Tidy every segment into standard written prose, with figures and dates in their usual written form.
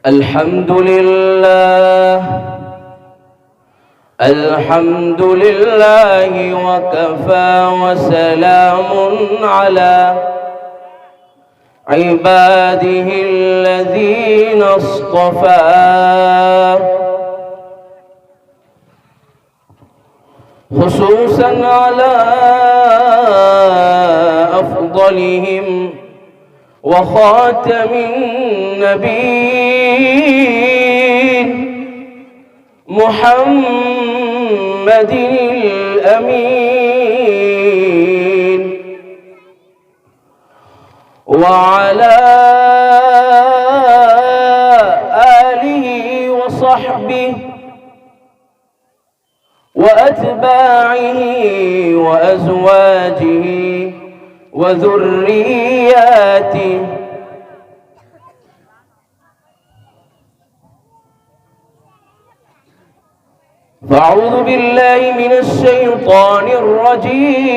الحمد لله وكفى وسلام على عباده الذين اصطفى خصوصا على أفضلهم وخاتم النبيين محمد الأمين وعلى آله وصحبه وأتباعه وأزواجه وذرياته فأعوذ بالله من الشيطان الرجيم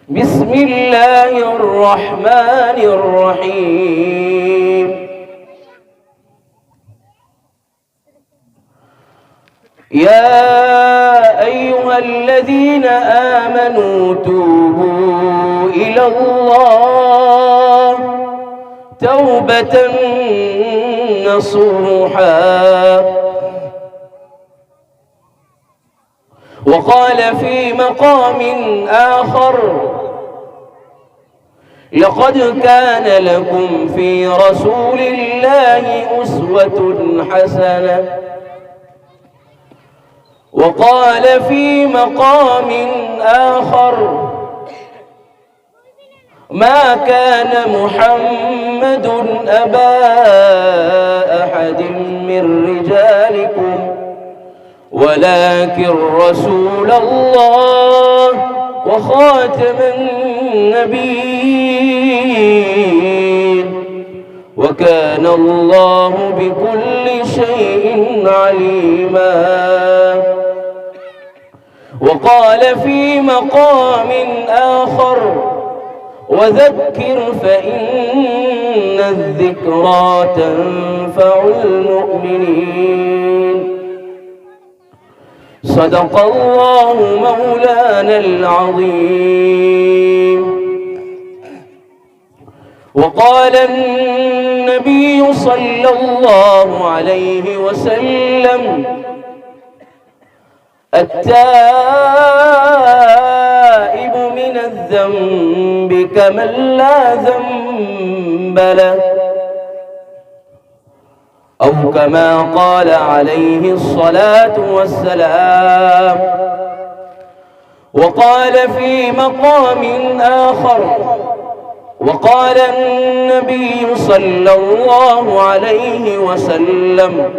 بسم الله الرحمن الرحيم يا أيها الذين آمنوا توبوا إلى الله توبة نصوحا وقال في مقام آخر لقد كان لكم في رسول الله أسوة حسنة وقال في مقام آخر ما كان محمد أبا أحد من رجالكم ولكن رسول الله وخاتم النبيين وكان الله بكل شيء عليما وقال في مقام آخر وذكر فإن الذكرى تنفع المؤمنين صدق الله مولانا العظيم وقال النبي صلى الله عليه وسلم التائب من الذنب كمن لا ذنب له أو كما قال عليه الصلاة والسلام وقال في مقام آخر وقال النبي صلى الله عليه وسلم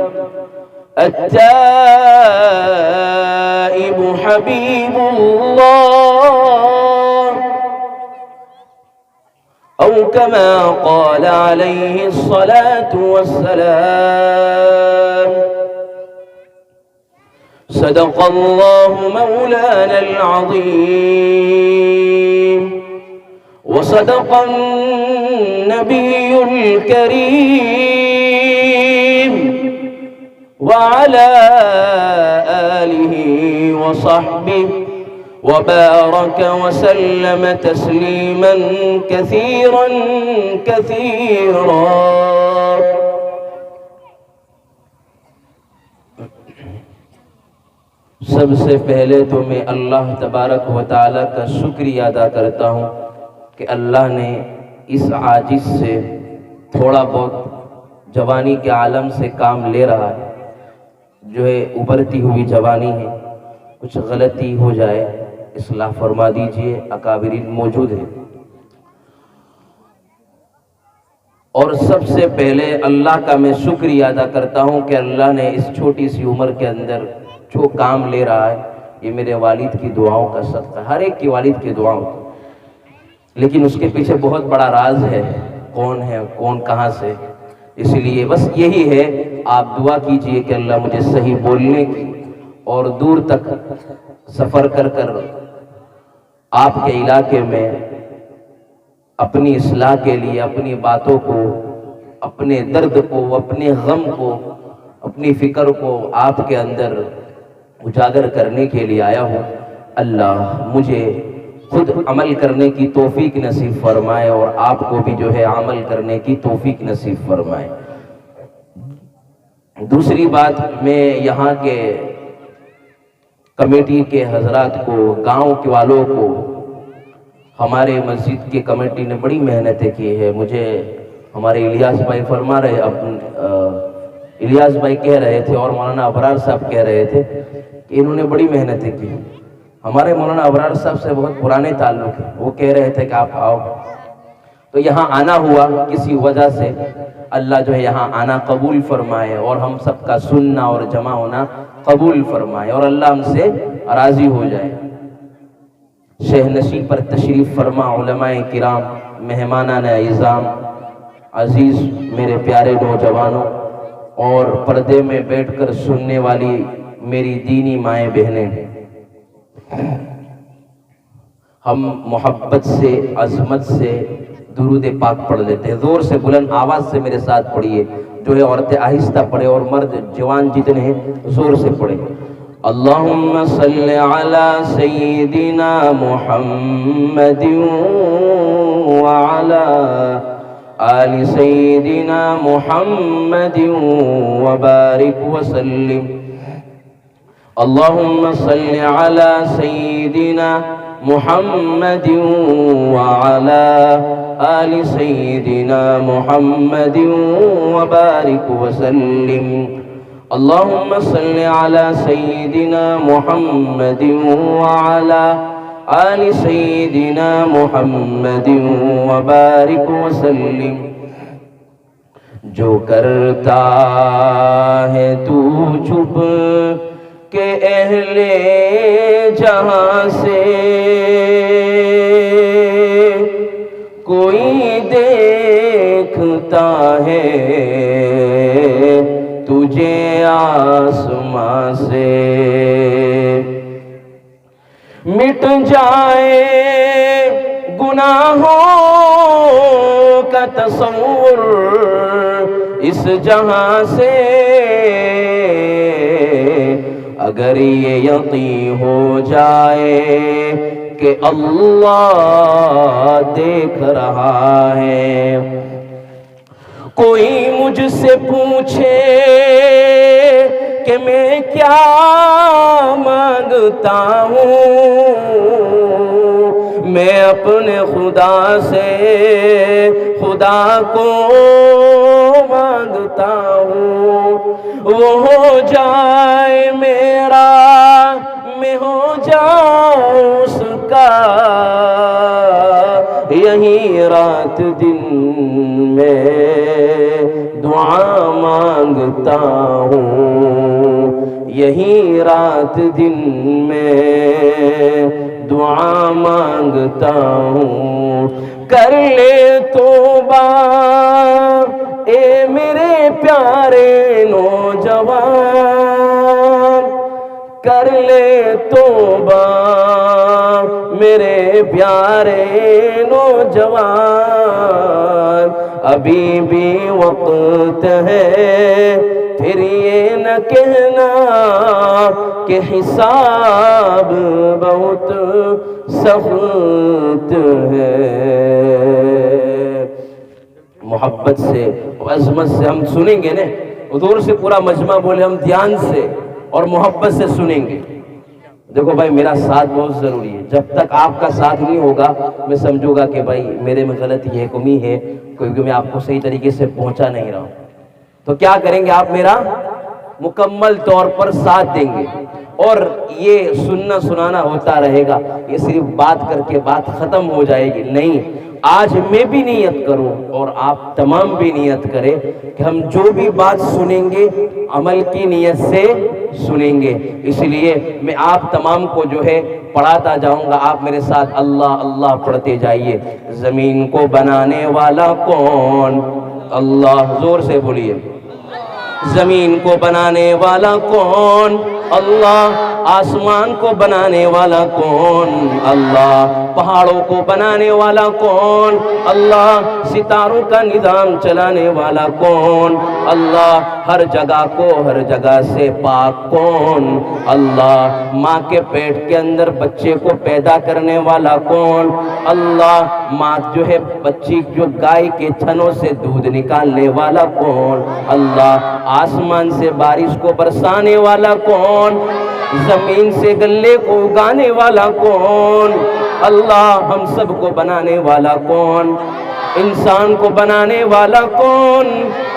التائب حبيب الله أو كما قال عليه الصلاة والسلام صدق الله مولانا العظيم وصدق النبي الكريم وعلى آله وصحبه وبارك وسلم تسليما كثيرا كثيرا سب سے پہلے تو میں اللہ تبارک و تعالیٰ کا شکریہ ادا کرتا ہوں کہ اللہ نے اس عاجز سے تھوڑا بہت جوانی کے عالم سے کام لے رہا ہے، جو ہے ابھرتی ہوئی جوانی ہے، کچھ غلطی ہو جائے اصلاح فرما دیجئے، اکابرین موجود ہیں۔ اور سب سے پہلے اللہ کا میں شکریہ ادا کرتا ہوں کہ اللہ نے اس چھوٹی سی عمر کے اندر جو کام لے رہا ہے یہ میرے والد کی دعاؤں کا صدقہ، ہر ایک کی والد کی دعاؤں، لیکن اس کے پیچھے بہت بڑا راز ہے، کون کہاں سے، اس لیے بس یہی ہے، آپ دعا کیجئے کہ اللہ مجھے صحیح بولنے کی اور دور تک سفر کر کر آپ کے علاقے میں اپنی اصلاح کے لیے اپنی باتوں کو اپنے درد کو، اپنے غم کو، اپنی فکر کو آپ کے اندر اجاگر کرنے کے لیے آیا ہوں۔ اللہ مجھے خود عمل کرنے کی توفیق نصیب فرمائے اور آپ کو بھی جو ہے عمل کرنے کی توفیق نصیب فرمائے۔ دوسری بات، میں یہاں کے کمیٹی کے حضرات کو، گاؤں کے والوں کو، ہمارے مسجد کی کمیٹی نے بڑی محنتیں کی ہے۔ مجھے ہمارے الیاس بھائی فرما رہے، الیاس بھائی کہہ رہے تھے اور مولانا ابرار صاحب کہہ رہے تھے کہ انہوں نے بڑی محنتیں کی۔ ہمارے مولانا ابرار صاحب سے بہت پرانے تعلق ہیں، وہ کہہ رہے تھے کہ آپ آؤ، تو یہاں آنا ہوا کسی وجہ سے۔ اللہ جو ہے یہاں آنا قبول فرمائے اور ہم سب کا سننا اور جمع ہونا قبول فرمائے اور اللہ ہم سے راضی ہو جائے۔ شہ نشین پر تشریف فرما علماء کرام، مہمانان اعظام، عزیز میرے پیارے نوجوانوں اور پردے میں بیٹھ کر سننے والی میری دینی مائیں بہنیں، ہم محبت سے، عظمت سے درود پاک پڑھ لیتے ہیں۔ زور سے بلند آواز سے میرے ساتھ پڑھیے، جو ہے عورتیں آہستہ پڑھے اور مرد جوان جتنے ہیں زور سے پڑھے۔ اللہم صلی علی سیدنا محمد وعلی آل سیدنا محمد وبارک وسلم۔ اللہم صلی علی سیدنا محمد وعلی آل سیدنا محمد وبارک وسلم۔ اللہم صلی علی سیدنا محمد وعلی آل سیدنا محمد وبارک وسلم۔ جو کرتا ہے تو چھپ کہ اہل جہاں سے، کوئی دیکھتا ہے تجھے آسمان سے۔ مٹ جائے گناہوں کا تصور اس جہاں سے، اگر یہ یقین ہو جائے کہ اللہ دیکھ رہا ہے۔ کوئی مجھ سے پوچھے کہ میں کیا مانگتا ہوں، میں اپنے خدا سے خدا کو مانگتا ہوں۔ وہ ہو جائے میرا، میں ہو جاؤں اس کا، یہی رات دن میں دعا مانگتا ہوں، یہی رات دن میں دعا مانگتا ہوں۔ کر لے توبہ اے میرے پیارے نوجوان، کر لے توبہ میرے پیارے نوجوان، ابھی بھی وقت ہے، پھر یہ نہ کہنا کہ حساب بہت سخت ہے۔ محبت سے، عظمت سے ہم سنیں گے نا، حضور سے پورا مجمع بولے، ہم دھیان سے اور محبت سے سنیں گے۔ دیکھو بھائی، میرا ساتھ بہت ضروری ہے۔ جب تک آپ کا ساتھ نہیں ہوگا میں سمجھوں گا کہ بھائی میرے میں غلطی ہے، کمی ہے، کیونکہ میں آپ کو صحیح طریقے سے پہنچا نہیں رہا ہوں۔ تو کیا کریں گے آپ؟ میرا مکمل طور پر ساتھ دیں گے اور یہ سننا سنانا ہوتا رہے گا۔ یہ صرف بات کر کے بات ختم ہو جائے گی نہیں، آج میں بھی نیت کروں اور آپ تمام بھی نیت کریں کہ ہم جو بھی بات سنیں گے عمل کی نیت سے سنیں گے۔ اس لیے میں آپ تمام کو جو ہے پڑھاتا جاؤں گا، آپ میرے ساتھ اللہ اللہ پڑھتے جائیے۔ زمین کو بنانے والا کون؟ اللہ، زور سے بولیے۔ زمین کو بنانے والا کون؟ اللہ آسمان کو بنانے والا کون؟ اللہ پہاڑوں کو بنانے والا کون؟ اللہ ستاروں کا نظام چلانے والا کون؟ اللہ ہر جگہ کو ہر جگہ سے پاک کون؟ اللہ ماں کے پیٹ کے اندر بچے کو پیدا کرنے والا کون؟ اللہ ماں جو ہے بچی جو گائے کے تھنوں سے دودھ نکالنے والا کون؟ اللہ آسمان سے بارش کو برسانے والا کون؟ زمین سے غلے کو اگانے والا کون؟ اللہ ہم سب کو بنانے والا کون؟ انسان کو بنانے والا کون؟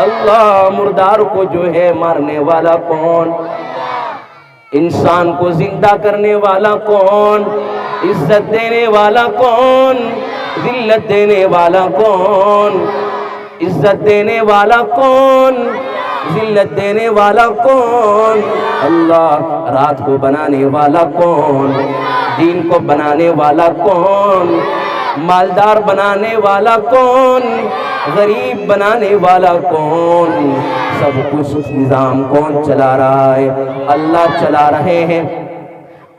اللہ مردار کو جو ہے مارنے والا کون؟ انسان کو زندہ کرنے والا کون؟ عزت دینے والا کون؟ ذلت دینے والا کون؟ عزت دینے والا کون؟ ذلت دینے والا کون؟ اللہ رات کو بنانے والا کون؟ دین کو بنانے والا کون؟ مالدار بنانے والا کون؟ غریب بنانے والا کون؟ سب کچھ نظام کون چلا رہا ہے؟ اللہ چلا رہے ہیں۔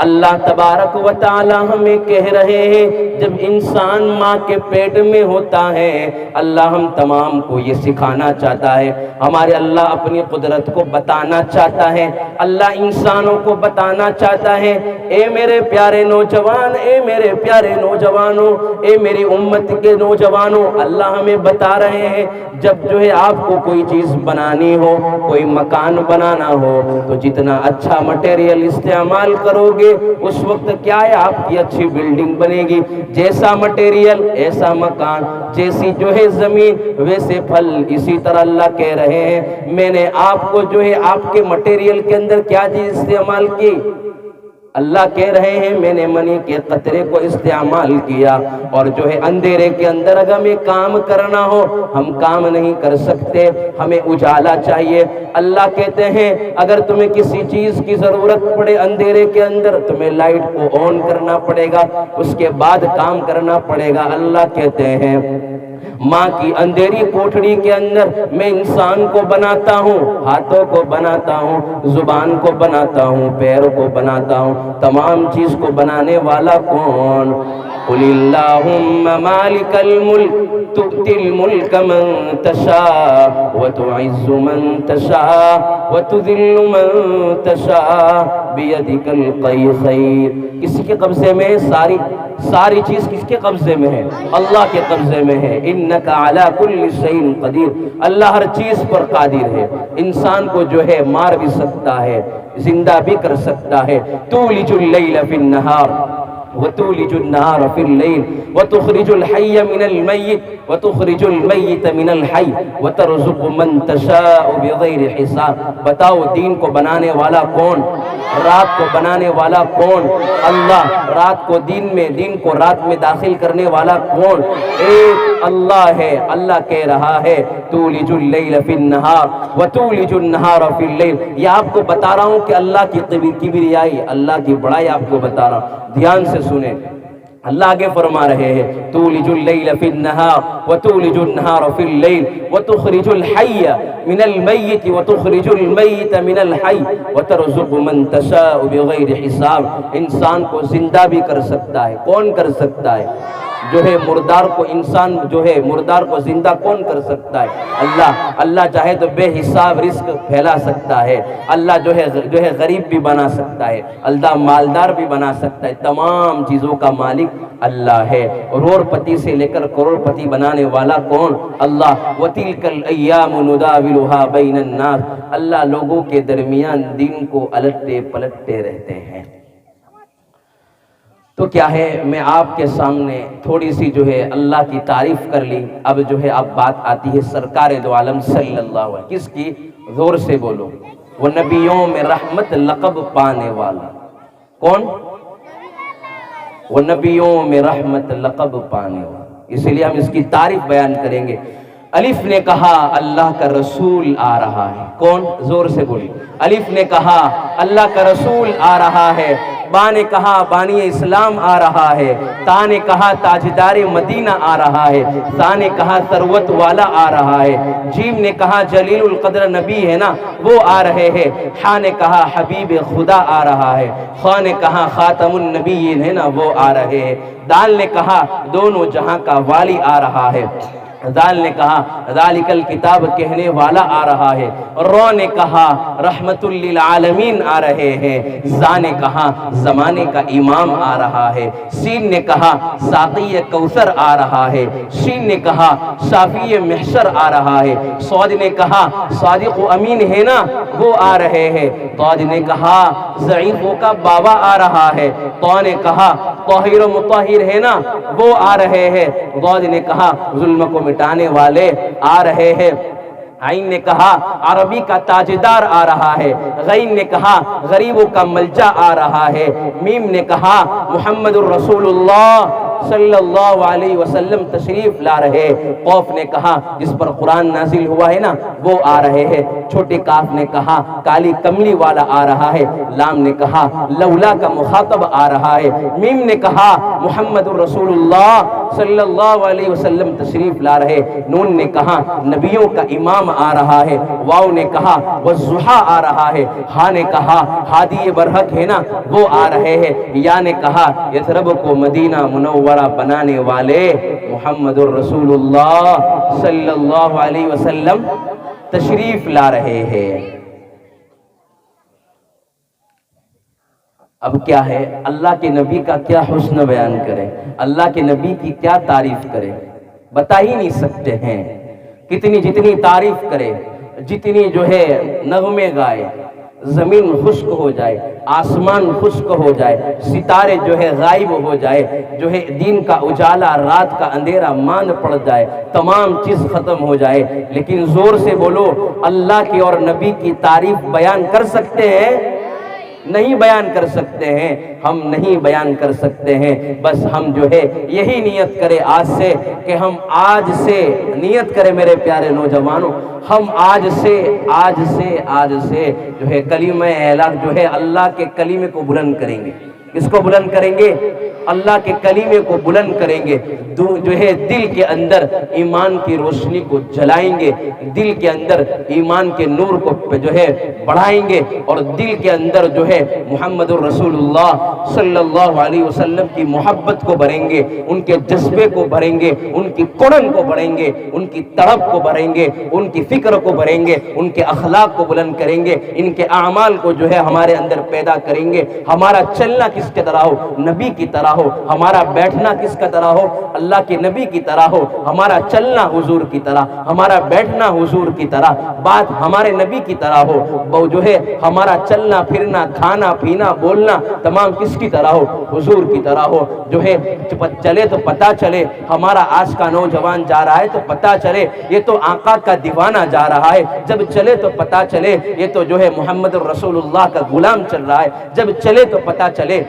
اللہ تبارک و تعالی ہمیں کہہ رہے ہیں جب انسان ماں کے پیٹ میں ہوتا ہے اللہ ہم تمام کو یہ سکھانا چاہتا ہے، ہمارے اللہ اپنی قدرت کو بتانا چاہتا ہے، اللہ انسانوں کو بتانا چاہتا ہے۔ اے میرے پیارے نوجوان، اے میرے پیارے نوجوانوں، اے میری امت کے نوجوانوں، اللہ ہمیں بتا رہے ہیں جب جو ہے آپ کو کوئی چیز بنانی ہو، کوئی مکان بنانا ہو تو جتنا اچھا مٹیریل استعمال کرو گے اس وقت کیا ہے آپ کی اچھی بلڈنگ بنے گی۔ جیسا مٹیریل ایسا مکان، جیسی جو ہے زمین ویسے پھل۔ اسی طرح اللہ کہہ رہے ہیں میں نے آپ کو جو ہے آپ کے مٹیریل کے اندر کیا چیز استعمال کی؟ اللہ کہہ رہے ہیں میں نے منی کے قطرے کو استعمال کیا، اور جو ہے اندھیرے کے اندر اگر ہمیں کام کرنا ہو ہم کام نہیں کر سکتے، ہمیں اجالا چاہیے۔ اللہ کہتے ہیں اگر تمہیں کسی چیز کی ضرورت پڑے اندھیرے کے اندر تمہیں لائٹ کو آن کرنا پڑے گا، اس کے بعد کام کرنا پڑے گا۔ اللہ کہتے ہیں ماں کی اندھیری کوٹھڑی کے اندر میں انسان کو بناتا ہوں، ہاتھوں کو بناتا ہوں، زبان کو بناتا ہوں، پیر کو بناتا ہوں، تمام چیز کو بنانے والا کون؟ قل اللہم مالک الملک تؤتی الملک من تشاء وتعز من تشاء وتذل من تشاء بیدک الخیر۔ کسی کے قبضے میں ساری چیز کس کے قبضے میں ہے؟ اللہ کے قبضے میں ہے۔ انک علی کل شیء قدیر، اللہ ہر چیز پر قادر ہے۔ انسان کو جو ہے مار بھی سکتا ہے، زندہ بھی کر سکتا ہے۔ تولج اللیل فی النہار وتولج النہار فی اللیل وتخرج الحی من المیت وتخرج المیت من الحی وترزق من تشاء بغیر حساب۔ بتاؤ دین کو بنانے والا کون؟ رات کو بنانے والا کون؟ اللہ۔ رات کو دین میں، دین کو رات میں داخل کرنے والا کون؟ ایک اللہ ہے۔ اللہ کہہ رہا ہے تولج اللیل فی النہار وتولج النہار فی اللیل۔ یہ آپ کو بتا رہا ہوں کہ اللہ کی کبریائی، اللہ کی بڑائی آپ کو بتا رہا ہوں، دھیان سے سنیں۔ اللہ آگے فرما رہے ہیں تولج اللیل فی النہار وتولج النہار فی اللیل وتخرج الحی من المیت وتخرج المیت من الحی وترزق من تشاء بغیر حساب۔ انسان کو زندہ بھی کر سکتا ہے، کون کر سکتا ہے؟ جو ہے مردار کو، انسان جو ہے مردار کو زندہ کون کر سکتا ہے؟ اللہ۔ اللہ چاہے تو بے حساب رزق پھیلا سکتا ہے، اللہ جو ہے غریب بھی بنا سکتا ہے، اللہ مالدار بھی بنا سکتا ہے، تمام چیزوں کا مالک اللہ ہے۔ کروڑ پتی سے لے کر کروڑ پتی بنانے والا کون؟ اللہ۔ وَتِلْكَ الْأَيَّامُ نُدَاوِلُهَا بَيْنَ النَّاسِ۔ اللہ لوگوں کے درمیان دین کو الٹتے پلٹتے رہتے ہیں۔ تو کیا ہے، میں آپ کے سامنے تھوڑی سی جو ہے اللہ کی تعریف کر لی، اب جو ہے اب بات آتی ہے سرکار دو عالم صلی اللہ علیہ وسلم۔ کس کی؟ زور سے بولو۔ وہ نبیوں میں رحمت لقب پانے والا کون؟ وہ نبیوں میں رحمت لقب پانے والا۔ اس لیے ہم اس کی تعریف بیان کریں گے۔ الف نے کہا اللہ کا رسول آ رہا ہے. کون؟ زور سے بولی. الف نے کہا اللہ کا رسول آ رہا ہے. با نے کہا بانی اسلام آ رہا ہے. تا نے کہا تاجدار مدینہ آ رہا ہے. سا نے کہا ثروت والا آ رہا ہے. جیم نے کہا جلیل القدر نبی ہے نا وہ آ رہے ہیں. ہا نے کہا حبیب خدا آ رہا ہے. خا نے کہا خاتم النبیین ہے نا وہ آ رہے ہیں. دال نے کہا دونوں جہاں کا والی آ رہا ہے. دال نے کہا ذالک الکتاب کہنے والا آ رہا ہے. رو نے کہا رحمت للعالمین آ رہے ہیں. زا نے کہا زمانے کا امام آ رہا ہے. سین نے کہا ساقی کوثر آ رہا ہے. شین نے کہا شافی محشر آ رہا ہے. صاد نے کہا صادق و امین ہے نا وہ آ رہے ہیں. طاد نے کہا ضعیفوں کا بابا آ رہا ہے. طا نے کہا طاہر و مطہر ہے نا وہ آ رہے ہیں. ضاد نے کہا ظلم کو مٹانے والے آ رہے ہیں. عین نے کہا عربی کا تاجدار آ رہا ہے. غین نے کہا غریبوں کا ملجا آ رہا ہے. میم نے کہا محمد الرسول اللہ صلی اللہ علیہ وسلم تشریف لا رہے. قوف نے کہا جس پر قرآن نازل ہوا ہے نا وہ آ رہے ہیں. چھوٹے کاف نے کہا کالی کملی والا آ رہا ہے. لام نے کہا لولا کا مخاطب آ رہا ہے. میم نے کہا محمد الرسول اللہ صلی اللہ علیہ وسلم تشریف لا رہے. نون نے کہا نبیوں کا امام آ رہا ہے. واو نے کہا والضحیٰ آ رہا ہے. ہا نے کہا ہادی برحق ہے نا وہ آ رہے ہیں. یا نے کہا یثرب کو مدینہ منورہ بنانے والے محمد الرسول اللہ صلی اللہ علیہ وسلم تشریف لا رہے ہیں. اب کیا ہے اللہ کے نبی کا کیا حسن بیان کرے, اللہ کے نبی کی کیا تعریف کرے, بتا ہی نہیں سکتے ہیں. جتنی تعریف کرے, جتنی جو ہے نغمے گائے, زمین خشک ہو جائے, آسمان خشک ہو جائے, ستارے جو ہے غائب ہو جائے, جو ہے دن کا اجالا رات کا اندھیرا ماند پڑ جائے, تمام چیز ختم ہو جائے, لیکن زور سے بولو اللہ کی اور نبی کی تعریف بیان کر سکتے ہیں؟ نہیں بیان کر سکتے ہیں. ہم نہیں بیان کر سکتے ہیں. بس ہم جو ہے یہی نیت کرے آج سے کہ ہم آج سے نیت کرے میرے پیارے نوجوانوں, ہم آج سے جو ہے کلمہ اعلان جو ہے اللہ کے کلمے کو بلند کریں گے. کس کو بلند کریں گے؟ اللہ کے کلمے کو بلند کریں گے. جو ہے دل کے اندر ایمان کی روشنی کو جلائیں گے, دل کے اندر ایمان کے نور کو جو ہے بڑھائیں گے, اور دل کے اندر جو ہے محمد الرسول اللہ صلی اللہ علیہ وسلم کی محبت کو بھریں گے, ان کے جذبے کو بھریں گے, ان کی قرن کو بھریں گے, ان کی طرف کو بھریں گے, ان کی فکر کو بھریں گے, ان کے اخلاق کو بلند کریں گے, ان کے اعمال کو جو ہے ہمارے اندر پیدا کریں گے. ہمارا چلنا کس کے طرح ہو؟ نبی کی طرح ہو. ہمارا بیٹھنا کس کا طرح ہو؟ اللہ کے نبی کی طرح ہو. ہمارا چلنا حضور کی طرح, ہمارا بیٹھنا حضور کی طرح, بات ہمارے نبی کی طرح ہو. وہ جو ہے ہمارا چلنا پھرنا کھانا پینا بولنا تمام کس کی طرح ہو؟ حضور کی طرح ہو. جو ہے چلے تو پتہ چلے ہمارا آج کا نوجوان جا رہا ہے تو پتہ چلے یہ تو آقا کا دیوانہ جا رہا ہے. جب چلے تو پتہ چلے یہ تو جو ہے محمد الرسول اللہ کا غلام چل رہا ہے. جب چلے تو پتہ چلے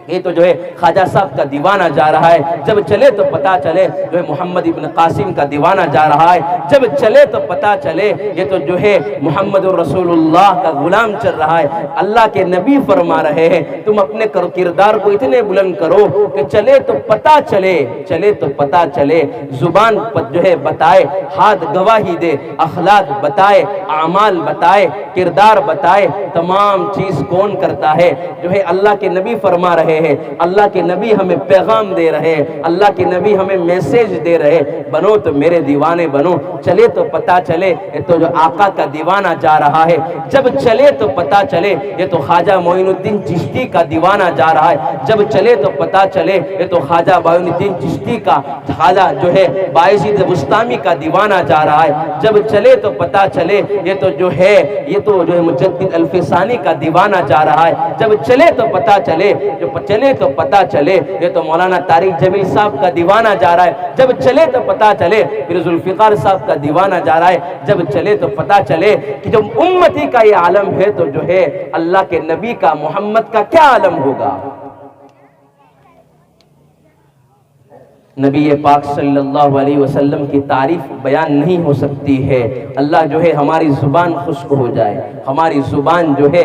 یہ تو جو ہے خواجہ صاحب کا دیوانہ جا رہا ہے. جب چلے تو پتہ چلے جو ہے محمد ابن قاسم کا دیوانہ جا رہا ہے. جب چلے تو پتہ چلے یہ تو جو ہے محمد الرسول اللہ کا غلام چل رہا ہے. اللہ کے نبی فرما رہے ہیں تم اپنے کردار کو اتنے بلند کرو کہ چلے تو پتہ چلے, چلے تو پتہ چلے, زبان جو ہے بتائے, ہاتھ گواہی دے, اخلاق بتائے, اعمال بتائے, کردار بتائے, تمام چیز کون کرتا ہے؟ جو ہے اللہ کے نبی فرما رہے ہیں. اللہ کے نبی ہمیں پیغام دے رہے ہیں, اللہ کے نبی ہمیں میسیج دے رہے, بنو تو میرے دیوانے بنو. چلے تو پتہ چلے یہ تو جو آقا کا دیوانہ جا رہا ہے. جب چلے تو پتہ چلے یہ تو خواجہ معین الدین چشتی کا دیوانہ جا رہا ہے. جب چلے تو پتہ چلے یہ تو خواجہ معین الدین چشتی کا, خواجہ جو ہے بایزید بستامی کا دیوانہ جا رہا ہے. جب چلے تو پتہ چلے یہ تو جو ہے مجدد الفسانی کا دیوانہ جا رہا ہے. جب چلے تو پتہ چلے چلے تو پتہ چلے یہ تو مولانا طارق جمیل صاحب کا دیوانہ جا رہا ہے. جب چلے تو پتہ چلے پھر ذوالفقار صاحب کا دیوانہ جا رہا ہے. جب چلے تو پتہ چلے کہ جب امتی کا یہ عالم ہے تو جو ہے اللہ کے نبی کا محمد کا کیا عالم ہوگا. نبی پاک صلی اللہ علیہ وسلم کی تعریف بیان نہیں ہو سکتی ہے۔ اللہ جو ہے ہماری زبان خشک ہو جائے، ہماری زبان جو ہے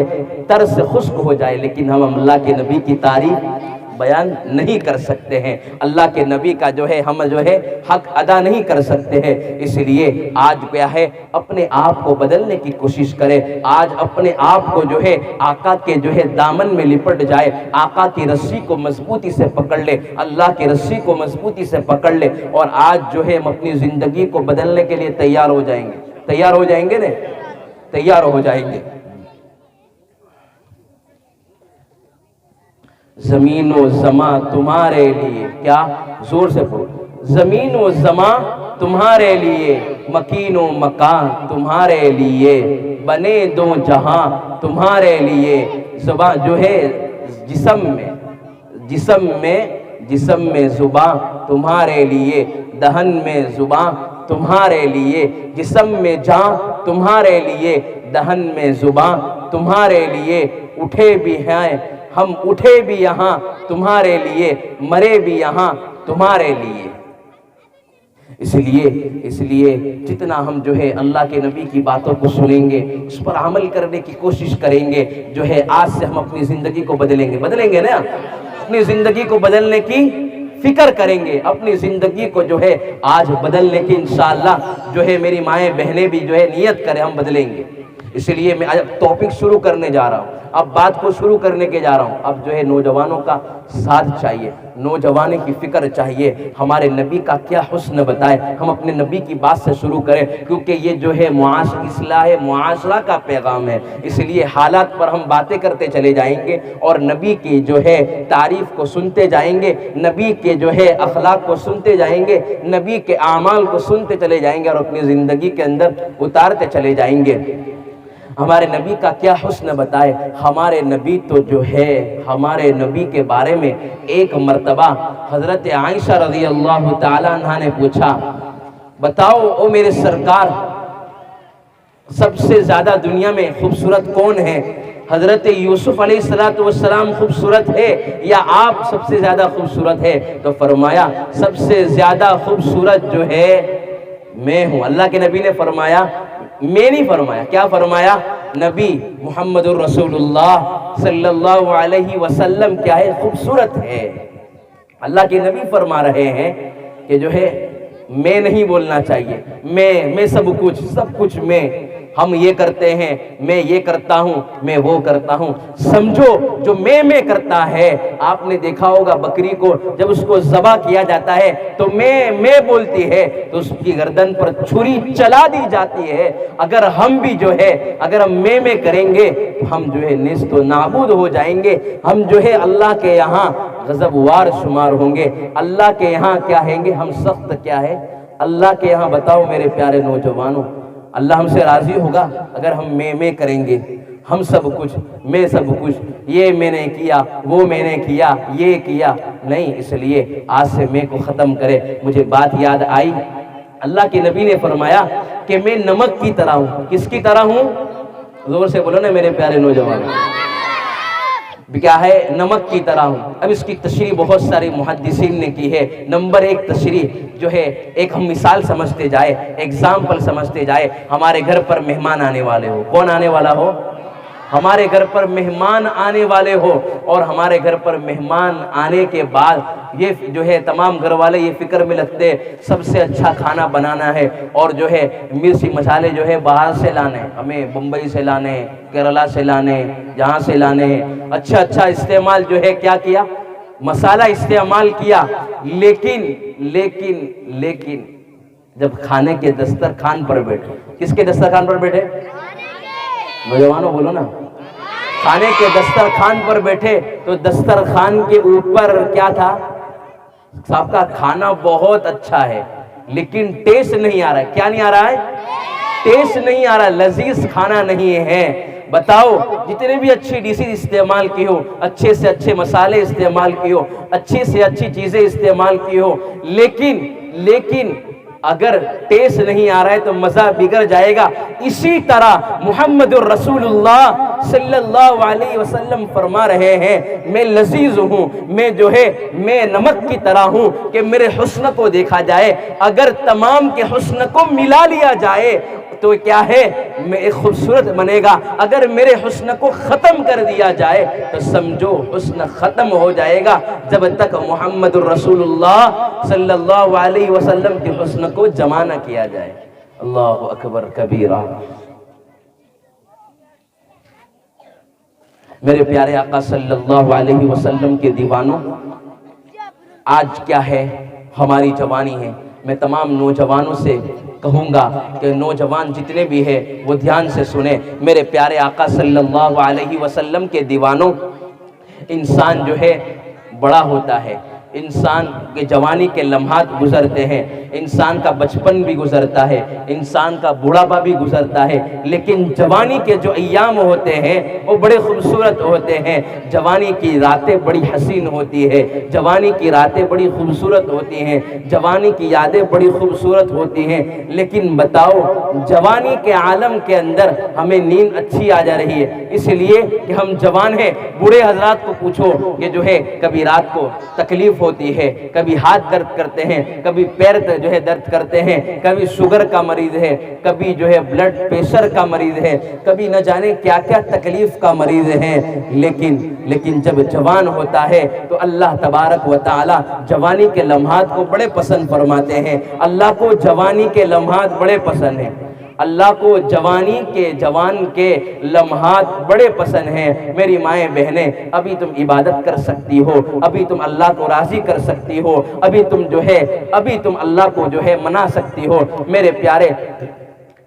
تر سے خشک ہو جائے، لیکن ہم اللہ کے نبی کی تعریف بیان نہیں کر سکتے ہیں، اللہ کے نبی کا جو ہے ہم جو ہے حق ادا نہیں کر سکتے ہیں۔ اس لیے آج کیا ہے، اپنے آپ کو بدلنے کی کوشش کرے، آج اپنے آپ کو جو ہے آقا کے جو ہے دامن میں لپٹ جائے، آقا کی رسی کو مضبوطی سے پکڑ لے، اللہ کی رسی کو مضبوطی سے پکڑ لے، اور آج جو ہے ہم اپنی زندگی کو بدلنے کے لیے تیار ہو جائیں گے۔ تیار ہو جائیں گے نا، تیار ہو جائیں گے۔ زمین و زماں تمہارے لیے، کیا زور سے بولو، زمین و زماں تمہارے لیے، مکین و مکان تمہارے لیے، بنے دو جہاں تمہارے لیے، زباں جو ہے جسم میں زباں تمہارے لیے، دہن میں زباں تمہارے لیے، جسم میں جان تمہارے لیے، دہن میں زباں تمہارے لیے، اٹھے بھی ہیں ہم، اٹھے بھی یہاں تمہارے لیے، مرے بھی یہاں تمہارے لیے۔ اس لیے جتنا ہم جو ہے اللہ کے نبی کی باتوں کو سنیں گے، اس پر عمل کرنے کی کوشش کریں گے، جو ہے آج سے ہم اپنی زندگی کو بدلیں گے نا، اپنی زندگی کو بدلنے کی فکر کریں گے، اپنی زندگی کو جو ہے آج بدلنے کی انشاءاللہ جو ہے میری مائیں بہنیں بھی جو ہے نیت کریں، ہم بدلیں گے۔ اس لیے میں ٹاپک شروع کرنے جا رہا ہوں، اب بات کو شروع کرنے کے جا رہا ہوں۔ اب جو ہے نوجوانوں کا ساتھ چاہیے، نوجوانوں کی فکر چاہیے، ہمارے نبی کا کیا حسن بتائے، ہم اپنے نبی کی بات سے شروع کریں، کیونکہ یہ جو ہے اصلاح معاشرہ کا پیغام ہے۔ اس لیے حالات پر ہم باتیں کرتے چلے جائیں گے، اور نبی کی جو ہے تعریف کو سنتے جائیں گے، نبی کے جو ہے اخلاق کو سنتے جائیں گے، نبی کے اعمال کو سنتے چلے جائیں گے، اور اپنی زندگی کے اندر اتارتے چلے جائیں گے۔ ہمارے نبی کا کیا حسن بتائے، ہمارے نبی تو جو ہے، ہمارے نبی کے بارے میں ایک مرتبہ حضرت عائشہ رضی اللہ تعالیٰ عنہ نے پوچھا، بتاؤ او میرے سرکار، سب سے زیادہ دنیا میں خوبصورت کون ہے؟ حضرت یوسف علیہ السلام خوبصورت ہے یا آپ سب سے زیادہ خوبصورت ہے؟ تو فرمایا سب سے زیادہ خوبصورت جو ہے میں ہوں۔ اللہ کے نبی نے فرمایا، میں نہیں فرمایا، کیا فرمایا؟ نبی محمد الرسول اللہ صلی اللہ علیہ وسلم کیا ہے؟ خوبصورت ہے۔ اللہ کے نبی فرما رہے ہیں کہ جو ہے میں نہیں بولنا چاہیے، میں سب کچھ میں، ہم یہ کرتے ہیں، میں یہ کرتا ہوں، میں وہ کرتا ہوں۔ سمجھو جو میں کرتا ہے، آپ نے دیکھا ہوگا بکری کو جب اس کو ذبح کیا جاتا ہے تو میں بولتی ہے تو اس کی گردن پر چھری چلا دی جاتی ہے۔ اگر ہم بھی جو ہے، اگر ہم میں کریں گے تو ہم جو ہے نیست و نابود ہو جائیں گے، ہم جو ہے اللہ کے یہاں غضب وار شمار ہوں گے، اللہ کے یہاں کیا ہیں گے، ہم سخت کیا ہے اللہ کے یہاں۔ بتاؤ میرے پیارے نوجوانوں، اللہ ہم سے راضی ہوگا اگر ہم میں کریں گے، ہم سب کچھ، میں سب کچھ، یہ میں نے کیا، وہ میں نے کیا، یہ کیا نہیں۔ اس لیے آج سے میں کو ختم کرے۔ مجھے بات یاد آئی، اللہ کے نبی نے فرمایا کہ میں نمک کی طرح ہوں۔ کس کی طرح ہوں؟ زور سے بولو نا میرے پیارے نوجوان، کیا ہے؟ نمک کی طرح ہوں۔ اب اس کی تشریح بہت سارے محدثین نے کی ہے۔ نمبر ایک تشریح جو ہے، ایک ہم مثال سمجھتے جائے، ایگزامپل سمجھتے جائے۔ ہمارے گھر پر مہمان آنے والے ہو، کون آنے والا ہو؟ ہمارے گھر پر مہمان آنے والے ہو، اور ہمارے گھر پر مہمان آنے کے بعد یہ جو ہے تمام گھر والے یہ فکر میں لگتے سب سے اچھا کھانا بنانا ہے، اور جو ہے مرچی مسالے جو ہے باہر سے لانے، ہمیں بمبئی سے لانے، کیرلا سے لانے، جہاں سے لانے، اچھا استعمال جو ہے کیا کیا، مسالہ استعمال کیا۔ لیکن جب کھانے کے دسترخوان پر بیٹھے، کس کے دسترخوان پر بیٹھے؟ نوجوانوں بولو نا، کھانے کے دسترخوان پر بیٹھے تو دسترخوان کے اوپر کیا تھا؟ صاحب کا کھانا بہت اچھا ہے لیکن ٹیسٹ نہیں آ رہا ہے۔ کیا نہیں آ رہا ہے؟ ٹیسٹ نہیں آ رہا ہے، لذیذ کھانا نہیں ہے۔ بتاؤ جتنے بھی اچھی ڈشز استعمال کی ہو، اچھے سے اچھے مسالے استعمال کی ہو، اچھی سے اچھی چیزیں استعمال کی ہو، لیکن اگر ٹیسٹ نہیں آ رہا ہے تو مزہ بگڑ جائے گا۔ اسی طرح محمد الرسول اللہ صلی اللہ علیہ وسلم فرما رہے ہیں میں لذیذ ہوں، میں نمک کی طرح ہوں کہ میرے حسن کو دیکھا جائے، اگر تمام کے حسن کو ملا لیا جائے تو کیا ہے میں ایک خوبصورت بنے گا، اگر میرے حسن کو ختم کر دیا جائے تو سمجھو حسن ختم ہو جائے گا، جب تک محمد الرسول اللہ صلی اللہ علیہ وسلم کے حسن کو جمع نہ کیا جائے۔ اللہ اکبر کبیرہ۔ میرے پیارے آقا صلی اللہ علیہ وسلم کے دیوانوں، آج کیا ہے ہماری جوانی ہے۔ میں تمام نوجوانوں سے کہوں گا کہ نوجوان جتنے بھی ہیں وہ دھیان سے سنیں۔ میرے پیارے آقا صلی اللہ علیہ وسلم کے دیوانوں، انسان جو ہے بڑا ہوتا ہے، انسان کے جوانی کے لمحات گزرتے ہیں، انسان کا بچپن بھی گزرتا ہے، انسان کا بڑھاپا بھی گزرتا ہے، لیکن جوانی کے جو ایام ہوتے ہیں وہ بڑے خوبصورت ہوتے ہیں۔ جوانی کی راتیں بڑی حسین ہوتی ہے، جوانی کی راتیں بڑی خوبصورت ہوتی ہیں، جوانی کی یادیں بڑی خوبصورت ہوتی ہیں، لیکن بتاؤ جوانی کے عالم کے اندر ہمیں نیند اچھی آ جا رہی ہے، اس لیے کہ ہم جوان ہیں۔ بوڑھے حضرات کو پوچھو کہ جو ہے کبھی رات کو تکلیف ہوتی ہے، کبھی ہاتھ درد کرتے ہیں، کبھی پیر جو ہے درد کرتے ہیں، کبھی شوگر کا مریض ہے، کبھی جو ہے بلڈ پریشر کا مریض ہے، کبھی نہ جانے کیا کیا تکلیف کا مریض ہے، لیکن جب جوان ہوتا ہے تو اللہ تبارک و تعالی جوانی کے لمحات کو بڑے پسند فرماتے ہیں۔ اللہ کو جوانی کے لمحات بڑے پسند ہیں، اللہ کو جوان کے لمحات بڑے پسند ہیں۔ میری مائیں بہنیں، ابھی تم عبادت کر سکتی ہو، ابھی تم اللہ کو راضی کر سکتی ہو، ابھی تم اللہ کو جو ہے منا سکتی ہو۔ میرے پیارے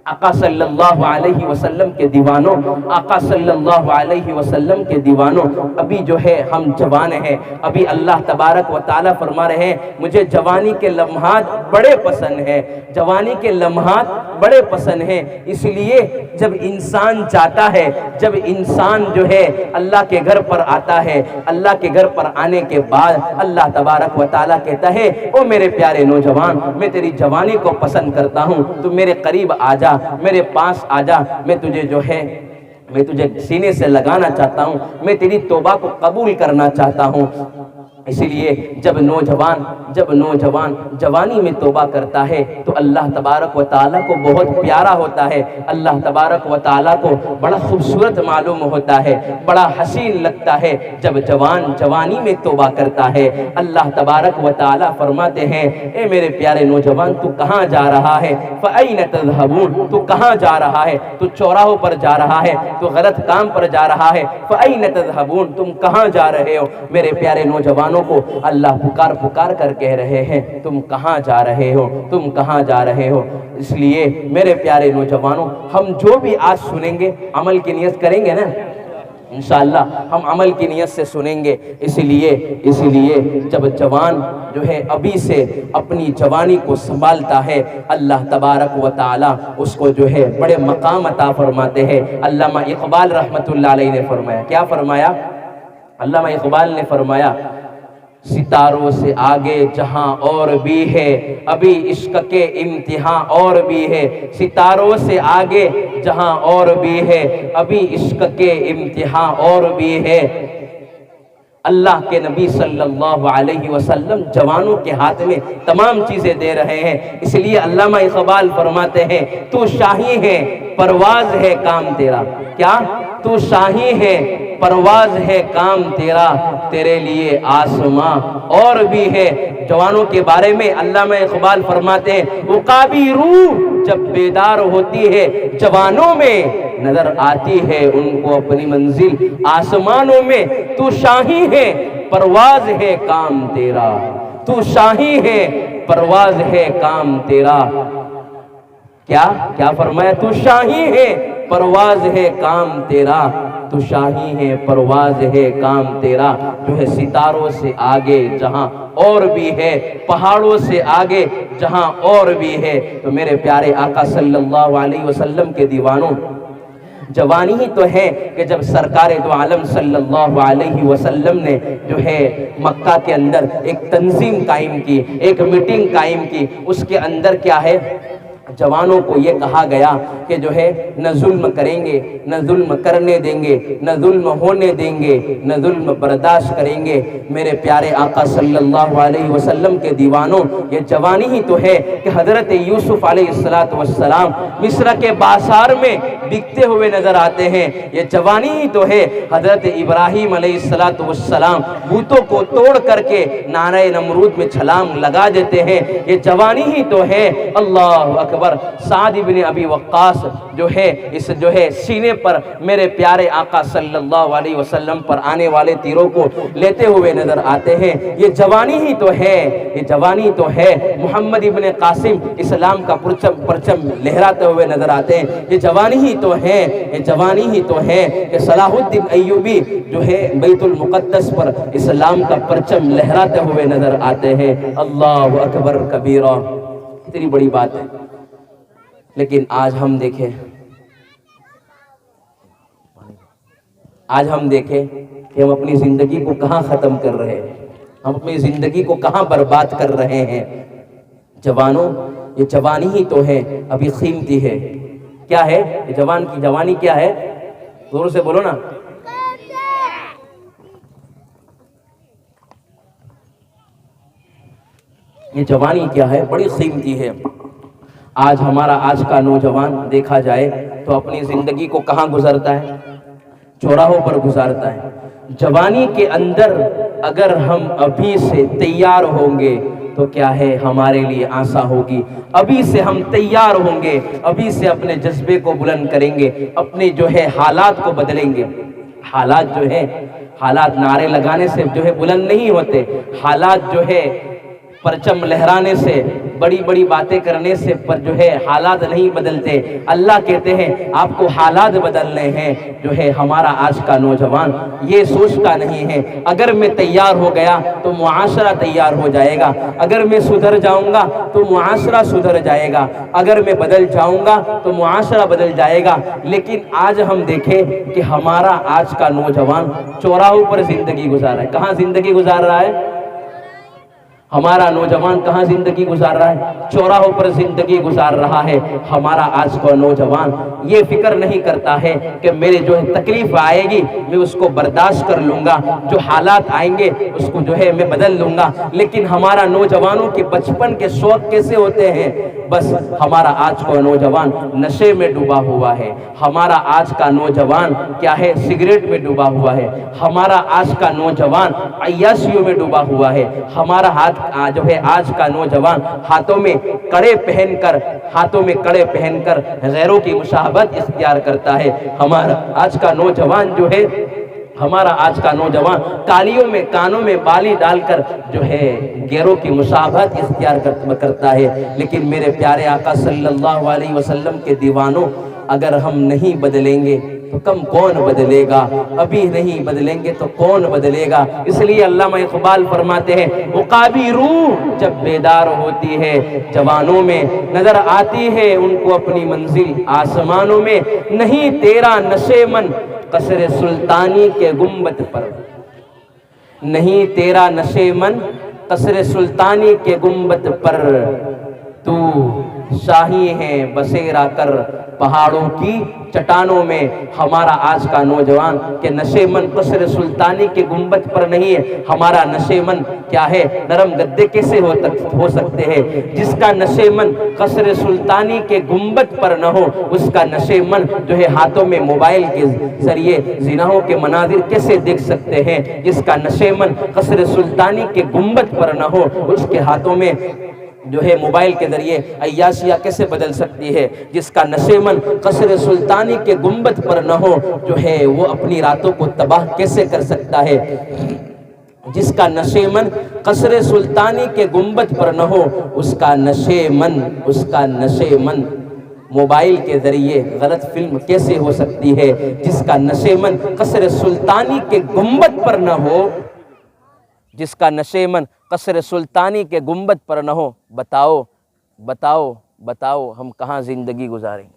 آقا صلی اللہ علیہ وسلم کے دیوانوں، آقا صلی اللہ علیہ وسلم کے دیوانوں، ابھی جو ہے ہم جوان ہیں، ابھی اللہ تبارک و تعالیٰ فرما رہے ہیں مجھے جوانی کے لمحات بڑے پسند ہیں، جوانی کے لمحات بڑے پسند ہیں۔ اس لیے جب انسان چاہتا ہے، جب انسان جو ہے اللہ کے گھر پر آتا ہے، اللہ کے گھر پر آنے کے بعد اللہ تبارک و تعالیٰ کہتا ہے او میرے پیارے نوجوان، میں تیری جوانی کو پسند کرتا ہوں، تو میرے قریب آ جا، میرے پاس آ جا، میں تجھے سینے سے لگانا چاہتا ہوں، میں تیری توبہ کو قبول کرنا چاہتا ہوں۔ اسی لیے جب نوجوان جوانی میں توبہ کرتا ہے تو اللہ تبارک و تعالیٰ کو بہت پیارا ہوتا ہے، اللہ تبارک و تعالیٰ کو بڑا خوبصورت معلوم ہوتا ہے، بڑا حسین لگتا ہے جب جوانی میں توبہ کرتا ہے۔ اللہ تبارک و تعالیٰ فرماتے ہیں اے میرے پیارے نوجوان تو کہاں جا رہا ہے؟ فَأَيْنَ تَذْهَبُونَ، تو کہاں جا رہا ہے؟ تو چوراہوں پر جا رہا ہے، تو غلط کام پر جا رہا ہے۔ فَأَيْنَ تَذْهَبُونَ، تم کہاں جا رہے ہو؟ میرے پیارے نوجوان کو اللہ پکار کر کہہ رہے ہیں تم کہاں جا رہے ہو، تم کہاں جا رہے ہو۔ اس لیے میرے پیارے نوجوانوں، ہم جو بھی آج سنیں گے عمل کی نیت کریں گے نا، انشاءاللہ ہم عمل کی نیت سے سنیں گے۔ اس لیے جب جوان جو ہے ابھی سے اپنی جوانی کو سنبھالتا ہے، اللہ تبارک و تعالی اس کو جو ہے بڑے مقام عطا فرماتے ہیں۔ علامہ اقبال رحمت اللہ علیہ نے فرمایا، کیا فرمایا؟ علامہ اقبال نے فرمایا ستاروں سے آگے جہاں اور بھی ہے ابھی عشق کے امتحان اور بھی ہے، ستاروں سے آگے جہاں اور بھی ہے ابھی عشق کے امتحان اور بھی ہے۔ اللہ کے نبی صلی اللہ علیہ وسلم جوانوں کے ہاتھ میں تمام چیزیں دے رہے ہیں، اس لیے علامہ اقبال فرماتے ہیں تو شاہی ہے پرواز ہے کام تیرا، کیا؟ تو شاہی ہے پرواز ہے کام تیرا، تیرے لیے آسماں اور بھی ہے۔ جوانوں کے بارے میں علامہ اقبال فرماتے ہیں عقابی روح جب بیدار ہوتی ہے جوانوں میں نظر آتی ہے ان کو اپنی منزل آسمانوں میں، تو شاہی ہے پرواز ہے کام تیرا، تو شاہی ہے پرواز ہے کام تیرا۔ کیا فرمایا؟ تو شاہی ہے پرواز ہے کام تیرا، تو شاہی ہے پرواز ہے کام تیرا، جو ہے ستاروں سے آگے جہاں اور بھی ہے، پہاڑوں سے آگے جہاں اور بھی ہے۔ تو میرے پیارے آقا صلی اللہ علیہ وسلم کے دیوانوں، جوانی ہی تو ہے کہ جب سرکار دو عالم صلی اللہ علیہ وسلم نے جو ہے مکہ کے اندر ایک تنظیم قائم کی، ایک میٹنگ قائم کی، اس کے اندر کیا ہے، جوانوں کو یہ کہا گیا کہ جو ہے نہ ظلم کریں گے، نہ ظلم کرنے دیں گے، نہ ظلم ہونے دیں گے، نہ ظلم برداشت کریں گے۔ میرے پیارے آقا صلی اللہ علیہ وسلم کے دیوانوں، یہ جوانی ہی تو ہے کہ حضرت یوسف علیہ السلام مصر کے بازار میں بکتے ہوئے نظر آتے ہیں۔ یہ جوانی ہی تو ہے حضرت ابراہیم علیہ السلام بتوں کو توڑ کر کے نعرہ نمرود میں چھلانگ لگا دیتے ہیں۔ یہ جوانی ہی تو ہے، اللہ اکبر، سعد بن ابی وقاص جو ہے سینے پر میرے پیارے آقا صلی اللہ علیہ وسلم پر آنے والے تیروں کو لیتے ہوئے نظر آتے ہیں۔ یہ جوانی ہی تو ہے، یہ جوانی تو ہے، محمد ابن قاسم اسلام کا پرچم لہراتے ہوئے نظر آتے ہیں۔ یہ جوانی ہی تو ہے، یہ جوانی ہی تو ہے کہ صلاح الدین ایوبی جو ہے بیت المقدس پر اسلام کا پرچم لہراتے ہوئے نظر آتے ہیں۔ اللہ اکبر کبیرہ، اتنی بڑی بات ہے۔ لیکن آج ہم دیکھیں کہ ہم اپنی زندگی کو کہاں ختم کر رہے ہیں، ہم اپنی زندگی کو کہاں برباد کر رہے ہیں۔ جوانوں، یہ جوانی ہی تو ہے، ابھی قیمتی ہے۔ کیا ہے یہ جوان کی جوانی؟ کیا ہے؟ زور سے بولو نا۔ یہ جوانی کیا ہے؟ بڑی قیمتی ہے۔ آج ہمارا کا نوجوان دیکھا جائے تو اپنی زندگی کو کہاں گزارتا ہے؟ چوراہوں پر گزارتا ہے۔ جوانی کے اندر اگر ہم ابھی سے تیار ہوں گے تو کیا ہے، ہمارے لیے آسا ہوگی۔ ابھی سے ہم تیار ہوں گے، ابھی سے اپنے جذبے کو بلند کریں گے، اپنے جو ہے حالات کو بدلیں گے۔ حالات نعرے لگانے سے جو ہے بلند نہیں ہوتے، حالات جو ہے پرچم لہرانے سے، بڑی بڑی باتیں کرنے سے پر جو ہے حالات نہیں بدلتے۔ اللہ کہتے ہیں آپ کو حالات بدلنے ہیں۔ جو ہے ہمارا آج کا نوجوان یہ سوچتا نہیں ہے، اگر میں تیار ہو گیا تو معاشرہ تیار ہو جائے گا، اگر میں سدھر جاؤں گا تو معاشرہ سدھر جائے گا، اگر میں بدل جاؤں گا تو معاشرہ بدل جائے گا۔ لیکن آج ہم دیکھیں کہ ہمارا آج کا نوجوان چوراہوں پر زندگی گزار رہا ہے۔ کہاں زندگی گزار رہا ہے؟ ہمارا نوجوان کہاں زندگی گزار رہا ہے؟ چوراہوں پر زندگی گزار رہا ہے۔ ہمارا آج کا نوجوان یہ فکر نہیں کرتا ہے کہ میرے جو تکلیف آئے گی میں اس کو برداشت کر لوں گا، جو حالات آئیں گے اس کو جو ہے میں بدل لوں گا۔ لیکن ہمارا نوجوانوں کے بچپن کے شوق کیسے ہوتے ہیں؟ بس ہمارا آج کا نوجوان نشے میں ڈوبا ہوا ہے، ہمارا آج کا نوجوان کیا ہے، سگریٹ میں ڈوبا ہوا ہے، ہمارا آج کا نوجوان عیاشیوں میں ڈوبا ہوا ہے، ہمارا جو ہے آج کا نوجوان ہاتھوں میں کڑے پہن کر غیروں کی مشابہت اختیار کرتا ہے۔ ہمارا آج کا نوجوان کالیوں میں کانوں میں بالی ڈال کر جو ہے غیروں کی مشابہت اختیار کرتا ہے۔ لیکن میرے پیارے آقا صلی اللہ علیہ وسلم کے دیوانوں، اگر ہم نہیں بدلیں گے تو کون بدلے گا؟ ابھی نہیں بدلیں گے تو کون بدلے گا؟ اس لیے علامہ اقبال فرماتے ہیں، عقابی روح جب بیدار ہوتی ہے جوانوں میں، نظر آتی ہے ان کو اپنی منزل آسمانوں میں، نہیں تیرا نشے من قصر سلطانی کے گنبد پر، نہیں تیرا نشے من قصر سلطانی کے گنبد پر، تو شاہی ہے بسیرا کر پہاڑوں کی چٹانوں میں۔ ہمارا آج کا نوجوان کہ نشے من قصر سلطانی کے گنبد پر نہیں ہے، ہمارا نشے من کیا ہے، نرم گدے کیسے ہو سکتے ہیں؟ جس کا نشے من قصر سلطانی کے گنبد پر نہ ہو، اس کا نشے من جو ہے ہاتھوں میں موبائل کے ذریعے زناحوں کے مناظر کیسے دیکھ سکتے ہیں؟ جس کا نشے من قصر سلطانی کے گنبد پر نہ ہو، اس کے ہاتھوں میں جو ہے موبائل کے ذریعے عیاشیاں کیسے بدل سکتی ہے؟ جس کا نشے من قصر سلطانی کے گنبد پر نہ ہو، جو ہے وہ اپنی راتوں کو تباہ کیسے کر سکتا ہے؟ جس کا نشے من قصر سلطانی کے گنبد پر نہ ہو، اس کا نشے من موبائل کے ذریعے غلط فلم کیسے ہو سکتی ہے؟ جس کا نشے من قصر سلطانی کے گنبد پر نہ ہو، جس کا نشے من قصر سلطانی کے گنبد پر نہ ہو، بتاؤ ہم کہاں زندگی گزاریں؟